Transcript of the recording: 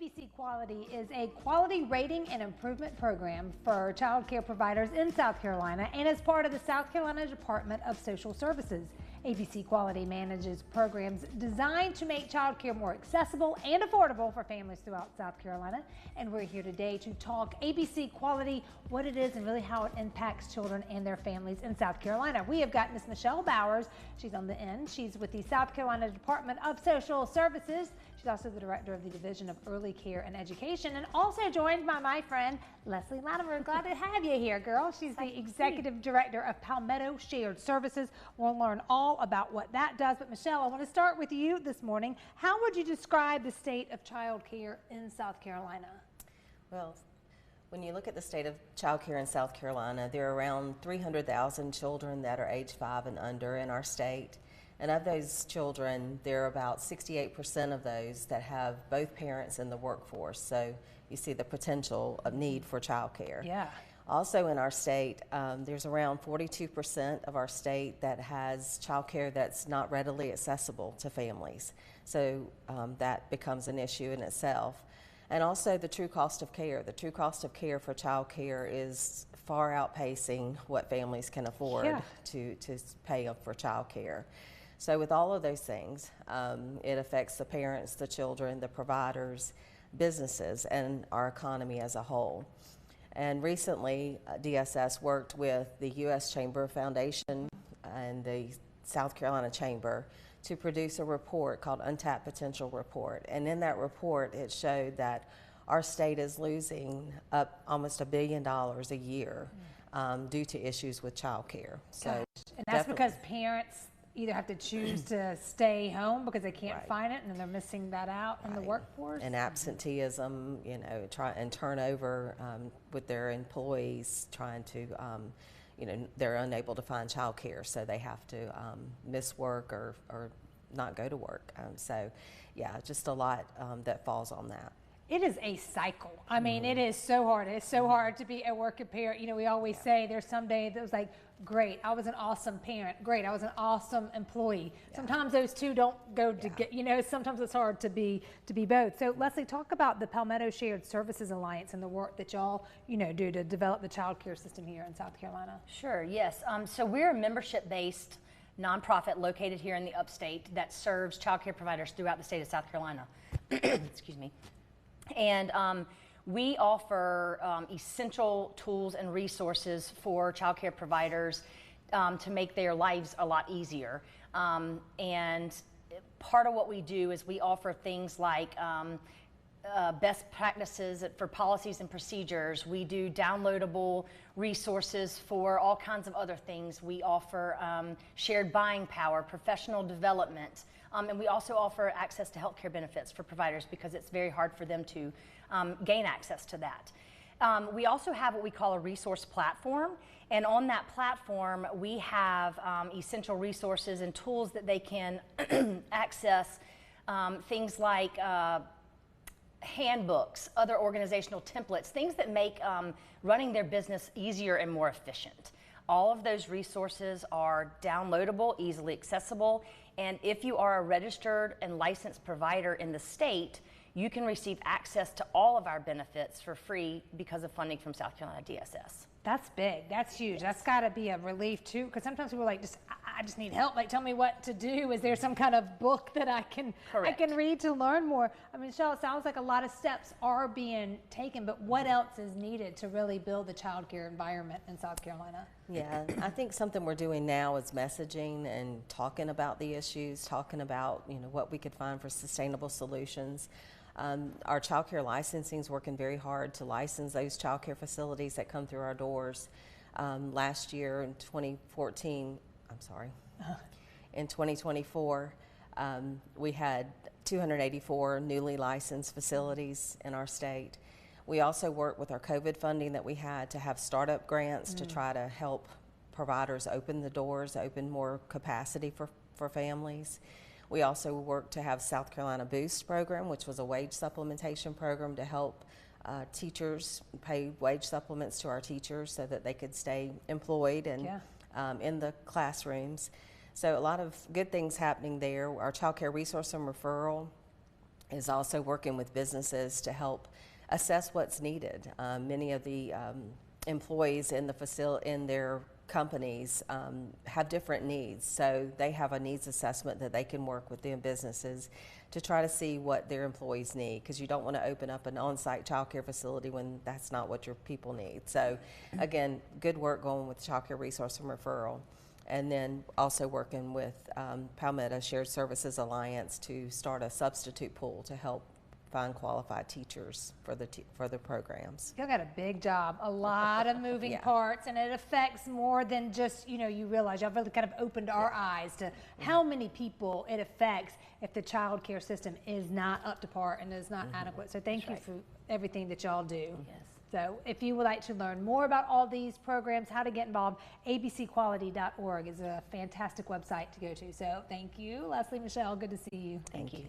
ABC Quality is a quality rating and improvement program for child care providers in South Carolina and is part of the South Carolina Department of Social Services. ABC Quality manages programs designed to make child care more accessible and affordable for families throughout South Carolina. And we're here today to talk ABC Quality, what it is and really how it impacts children and their families in South Carolina. We have got Miss Michelle Bowers. She's on the end. She's with the South Carolina Department of Social Services. She's also the director of the Division of Early Care and Education, and also joined by my friend Leslie Latimer. Glad to have you here, girl. She's the executive director of Palmetto Shared Services. We'll learn all about what that does. But Michelle, I want to start with you this morning. How would you describe the state of child care in South Carolina? Well, when you look at the state of child care in South Carolina, there are around 300,000 children that are age 5 and under in our state. And of those children, there are about 68% of those that have both parents in the workforce. So you see the potential of need for child care. Yeah. Also in our state, there's around 42% of our state that has child care that's not readily accessible to families. So that becomes an issue in itself. And also the true cost of care. The true cost of care for child care is far outpacing what families can afford to pay for child care. So with all of those things, it affects the parents, the children, the providers, businesses, and our economy as a whole. And recently, DSS worked with the U.S. Chamber Foundation and the South Carolina Chamber to produce a report called Untapped Potential Report. And in that report, it showed that our state is losing up almost $1 billion a year due to issues with child care. So, and that's because parents either have to choose to stay home because they can't find it and they're missing that out in the workforce. And absenteeism, you know, and turnover with their employees trying to, you know, they're unable to find child care, so they have to miss work or not go to work. So, yeah, just a lot that falls on that. It is a cycle. I mean, it is so hard. It's so hard to be a working parent. You know, we always say there's some day that was like, great, I was an awesome parent. Great, I was an awesome employee. Sometimes those two don't go to get, you know, sometimes it's hard to be both. So Leslie, talk about the Palmetto Shared Services Alliance and the work that y'all, you know, do to develop the child care system here in South Carolina. Sure, yes. So we're a membership-based nonprofit located here in the upstate that serves child care providers throughout the state of South Carolina. Excuse me. And we offer essential tools and resources for child care providers to make their lives a lot easier. And part of what we do is we offer things like best practices for policies and procedures. We do downloadable resources for all kinds of other things. We offer shared buying power, professional development, and we also offer access to healthcare benefits for providers because it's very hard for them to gain access to that. We also have what we call a resource platform, and on that platform we have essential resources and tools that they can access, things like handbooks, other organizational templates, things that make running their business easier and more efficient. All of those resources are downloadable, easily accessible, and if you are a registered and licensed provider in the state, you can receive access to all of our benefits for free because of funding from South Carolina DSS. That's big. That's huge. That's got to be a relief too, because sometimes people are like, I just need help. Like, tell me what to do. Is there some kind of book that I can read to learn more? I mean, Michelle, it sounds like a lot of steps are being taken, but what else is needed to really build the child care environment in South Carolina? Yeah, I think something we're doing now is messaging and talking about the issues, talking about, you know, what we could find for sustainable solutions. Our child care licensing is working very hard to license those child care facilities that come through our doors. Last year in 2014, in 2024, we had 284 newly licensed facilities in our state. We also worked with our COVID funding that we had to have startup grants to try to help providers open the doors, open more capacity for families. We also worked to have South Carolina Boost program, which was a wage supplementation program to help teachers pay wage supplements to our teachers so that they could stay employed and in the classrooms. So a lot of good things happening there. Our child care resource and referral is also working with businesses to help assess what's needed. Many of the employees in their companies have different needs, so they have a needs assessment that they can work with them businesses to try to see what their employees need, because you don't want to open up an on-site child care facility when that's not what your people need. So again, good work going with Child Care Resource and Referral, and then also working with Palmetto Shared Services Alliance to start a substitute pool to help find qualified teachers for the programs. Y'all got a big job, a lot of moving Yeah. parts, and it affects more than just, you realize. Y'all really kind of opened our eyes to how many people it affects if the child care system is not up to par and is not adequate. So thank you for everything that y'all do. Yes. So if you would like to learn more about all these programs, how to get involved, abcquality.org is a fantastic website to go to. So thank you, Leslie, Michelle, good to see you. Thank you.